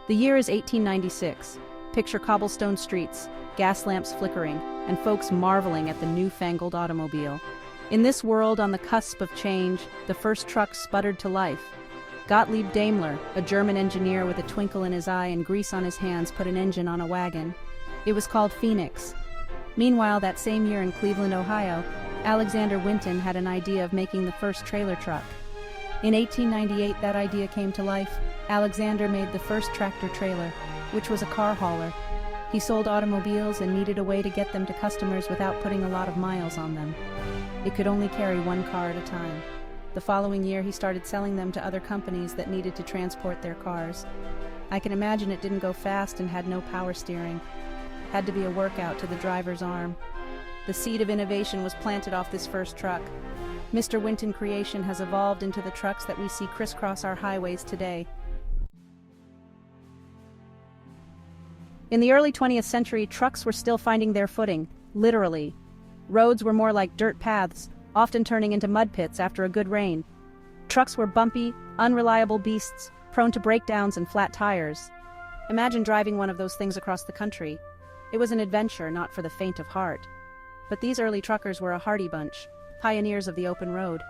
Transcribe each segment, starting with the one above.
The year is 1896. Picture cobblestone streets, gas lamps flickering, and folks marveling at the newfangled automobile. In this world on the cusp of change, the first truck sputtered to life. Gottlieb Daimler, a German engineer with a twinkle in his eye and grease on his hands, put an engine on a wagon. It was called Phoenix. Meanwhile, that same year in Cleveland, Ohio, Alexander Winton had an idea of making the first trailer truck. In 1898, that idea came to life. Alexander made the first tractor trailer, which was a car hauler. He sold automobiles and needed a way to get them to customers without putting a lot of miles on them. It could only carry one car at a time. The following year, he started selling them to other companies that needed to transport their cars. I can imagine it didn't go fast and had no power steering. Had to be a workout to the driver's arm. The seed of innovation was planted off this first truck. Mr. Winton creation has evolved into the trucks that we see crisscross our highways today. In the early 20th century, trucks were still finding their footing, literally. Roads were more like dirt paths, often turning into mud pits after a good rain. Trucks were bumpy, unreliable beasts, prone to breakdowns and flat tires. Imagine driving one of those things across the country. It was an adventure not for the faint of heart. But these early truckers were a hardy bunch, pioneers of the open road.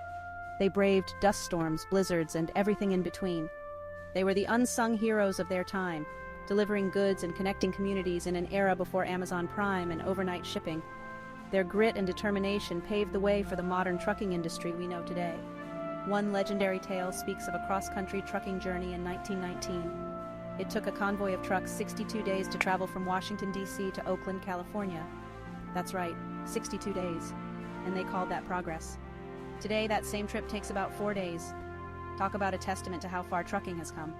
They braved dust storms, blizzards, and everything in between. They were the unsung heroes of their time, delivering goods and connecting communities in an era before Amazon Prime and overnight shipping. Their grit and determination paved the way for the modern trucking industry we know today. One legendary tale speaks of a cross-country trucking journey in 1919. It took a convoy of trucks 62 days to travel from Washington, D.C. to Oakland, California. That's right, 62 days. And they called that progress. Today, that same trip takes about 4 days. Talk about a testament to how far trucking has come.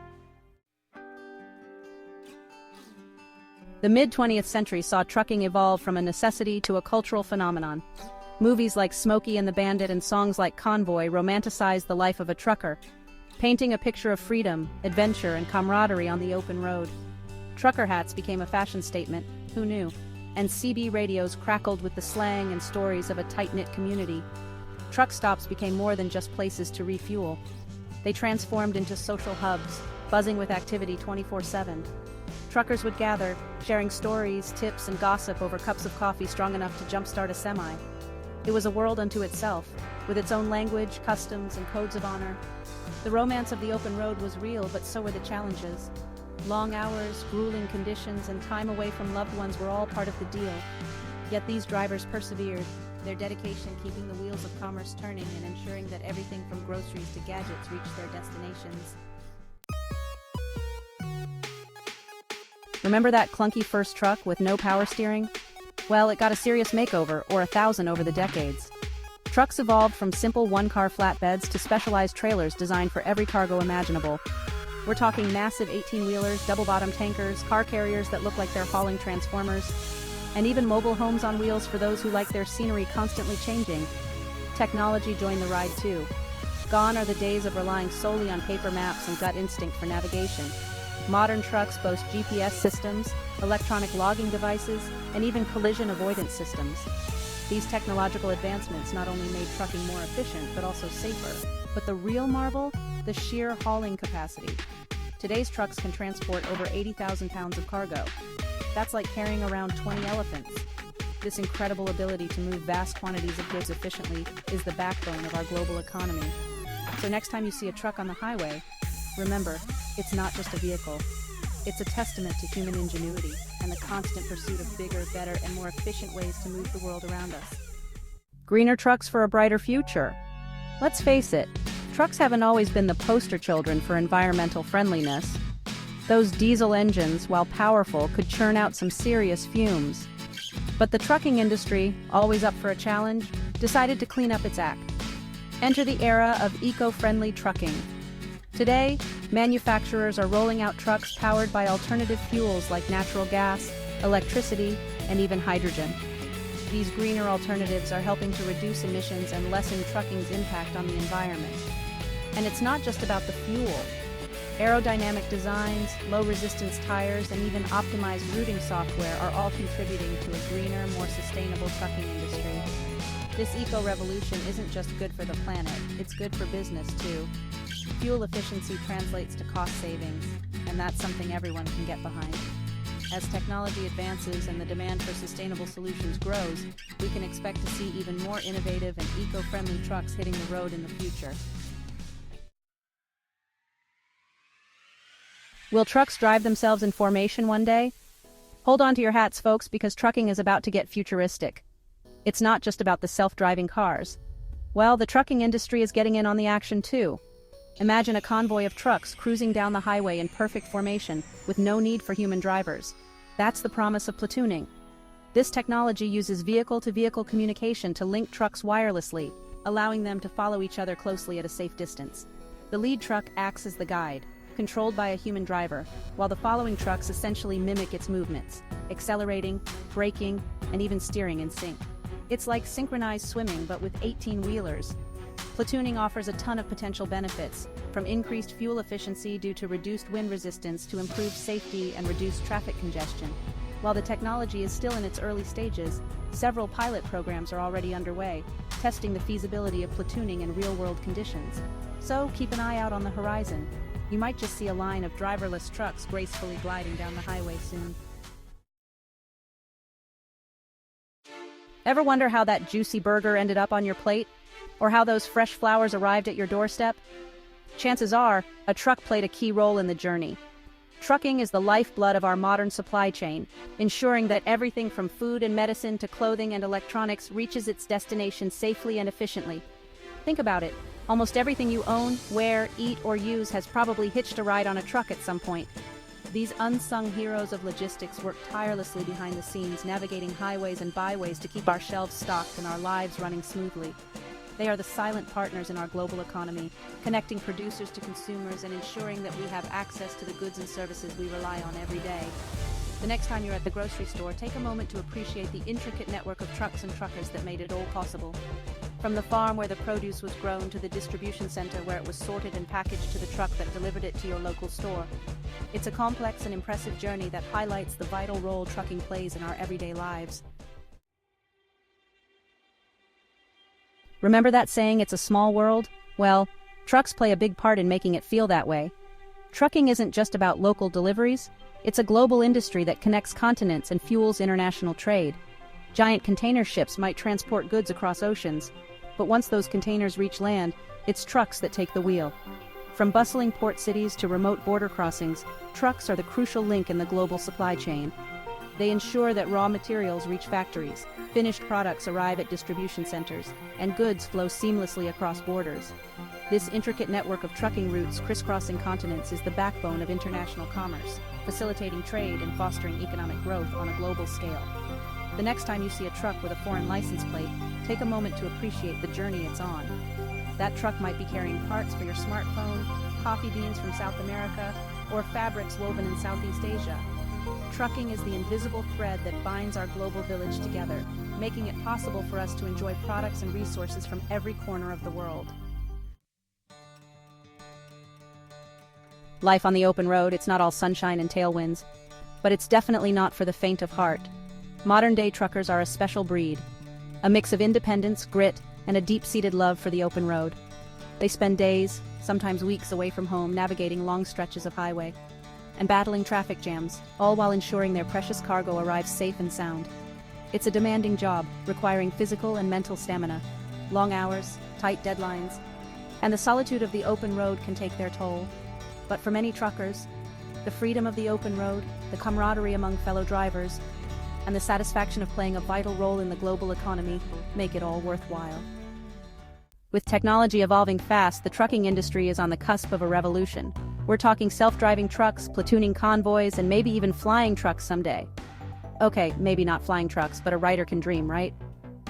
The mid-20th century saw trucking evolve from a necessity to a cultural phenomenon. Movies like Smokey and the Bandit and songs like Convoy romanticized the life of a trucker, painting a picture of freedom, adventure, and camaraderie on the open road. Trucker hats became a fashion statement, who knew? And CB radios crackled with the slang and stories of a tight-knit community. Truck stops became more than just places to refuel. They transformed into social hubs, buzzing with activity 24/7. Truckers would gather, sharing stories, tips, and gossip over cups of coffee strong enough to jumpstart a semi. It was a world unto itself, with its own language, customs, and codes of honor. The romance of the open road was real, but so were the challenges. Long hours, grueling conditions, and time away from loved ones were all part of the deal. Yet these drivers persevered, their dedication keeping the wheels of commerce turning and ensuring that everything from groceries to gadgets reached their destinations. Remember that clunky first truck with no power steering? Well, it got a serious makeover, or 1,000 over the decades. Trucks evolved from simple one-car flatbeds to specialized trailers designed for every cargo imaginable. We're talking massive 18-wheelers, double-bottom tankers, car carriers that look like they're hauling transformers, and even mobile homes on wheels for those who like their scenery constantly changing. Technology joined the ride too. Gone are the days of relying solely on paper maps and gut instinct for navigation. Modern trucks boast GPS systems, electronic logging devices, and even collision avoidance systems. These technological advancements not only made trucking more efficient, but also safer. But the real marvel? The sheer hauling capacity. Today's trucks can transport over 80,000 pounds of cargo. That's like carrying around 20 elephants. This incredible ability to move vast quantities of goods efficiently is the backbone of our global economy. So next time you see a truck on the highway, remember, it's not just a vehicle. It's a testament to human ingenuity and the constant pursuit of bigger, better, and more efficient ways to move the world around us. Greener trucks for a brighter future. Let's face it, trucks haven't always been the poster children for environmental friendliness. Those diesel engines, while powerful, could churn out some serious fumes. But the trucking industry, always up for a challenge, decided to clean up its act. Enter the era of eco-friendly trucking. Today, manufacturers are rolling out trucks powered by alternative fuels like natural gas, electricity, and even hydrogen. These greener alternatives are helping to reduce emissions and lessen trucking's impact on the environment. And it's not just about the fuel. Aerodynamic designs, low-resistance tires, and even optimized routing software are all contributing to a greener, more sustainable trucking industry. This eco-revolution isn't just good for the planet, it's good for business too. Fuel efficiency translates to cost savings. and that's something everyone can get behind. As technology advances and the demand for sustainable solutions grows, we can expect to see even more innovative and eco-friendly trucks hitting the road in the future. Will trucks drive themselves in formation one day? Hold on to your hats, folks, because trucking is about to get futuristic. It's not just about the self-driving cars. Well, the trucking industry is getting in on the action too. Imagine a convoy of trucks cruising down the highway in perfect formation with no need for human drivers. That's the promise of platooning. This technology uses vehicle-to-vehicle communication to link trucks wirelessly, allowing them to follow each other closely at a safe distance. The lead truck acts as the guide, controlled by a human driver, while the following trucks essentially mimic its movements, accelerating, braking, and even steering in sync. It's like synchronized swimming but with 18-wheelers. Platooning offers a ton of potential benefits, from increased fuel efficiency due to reduced wind resistance to improved safety and reduced traffic congestion. While the technology is still in its early stages, several pilot programs are already underway, testing the feasibility of platooning in real-world conditions. So keep an eye out on the horizon. You might just see a line of driverless trucks gracefully gliding down the highway soon. Ever wonder how that juicy burger ended up on your plate? Or how those fresh flowers arrived at your doorstep? Chances are, a truck played a key role in the journey. Trucking is the lifeblood of our modern supply chain, ensuring that everything from food and medicine to clothing and electronics reaches its destination safely and efficiently. Think about it. Almost everything you own, wear, eat, or use has probably hitched a ride on a truck at some point. These unsung heroes of logistics work tirelessly behind the scenes, navigating highways and byways to keep our shelves stocked and our lives running smoothly. They are the silent partners in our global economy, connecting producers to consumers and ensuring that we have access to the goods and services we rely on every day. The next time you're at the grocery store, take a moment to appreciate the intricate network of trucks and truckers that made it all possible. From the farm where the produce was grown to the distribution center where it was sorted and packaged to the truck that delivered it to your local store. It's a complex and impressive journey that highlights the vital role trucking plays in our everyday lives. Remember that saying, it's a small world? Well, trucks play a big part in making it feel that way. Trucking isn't just about local deliveries, it's a global industry that connects continents and fuels international trade. Giant container ships might transport goods across oceans, but once those containers reach land, it's trucks that take the wheel. From bustling port cities to remote border crossings, trucks are the crucial link in the global supply chain. They ensure that raw materials reach factories, finished products arrive at distribution centers, and goods flow seamlessly across borders. This intricate network of trucking routes crisscrossing continents is the backbone of international commerce, facilitating trade and fostering economic growth on a global scale. The next time you see a truck with a foreign license plate, take a moment to appreciate the journey it's on. That truck might be carrying parts for your smartphone, coffee beans from South America, or fabrics woven in Southeast Asia. Trucking is the invisible thread that binds our global village together, making it possible for us to enjoy products and resources from every corner of the world. Life on the open road, it's not all sunshine and tailwinds, but it's definitely not for the faint of heart. Modern-day truckers are a special breed, a mix of independence, grit, and a deep-seated love for the open road. They spend days, sometimes weeks away from home, navigating long stretches of highway and battling traffic jams, all while ensuring their precious cargo arrives safe and sound. It's a demanding job, requiring physical and mental stamina, long hours, tight deadlines, and the solitude of the open road can take their toll. But for many truckers, the freedom of the open road, the camaraderie among fellow drivers, and the satisfaction of playing a vital role in the global economy make it all worthwhile. With technology evolving fast, the trucking industry is on the cusp of a revolution. We're talking self-driving trucks, platooning convoys, and maybe even flying trucks someday. Okay, maybe not flying trucks, but a rider can dream, right?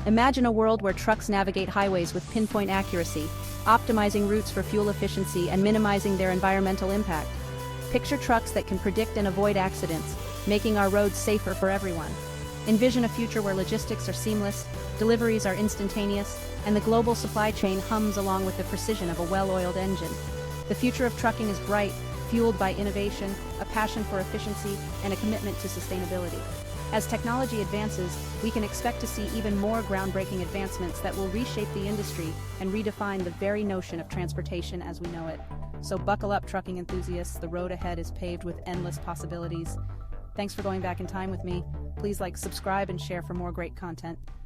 Imagine a world where trucks navigate highways with pinpoint accuracy, optimizing routes for fuel efficiency and minimizing their environmental impact. Picture trucks that can predict and avoid accidents, making our roads safer for everyone. Envision a future where logistics are seamless, deliveries are instantaneous, and the global supply chain hums along with the precision of a well-oiled engine. The future of trucking is bright, fueled by innovation, a passion for efficiency, and a commitment to sustainability. As technology advances, we can expect to see even more groundbreaking advancements that will reshape the industry and redefine the very notion of transportation as we know it. So buckle up, trucking enthusiasts. The road ahead is paved with endless possibilities. Thanks for going back in time with me. Please like, subscribe, and share for more great content.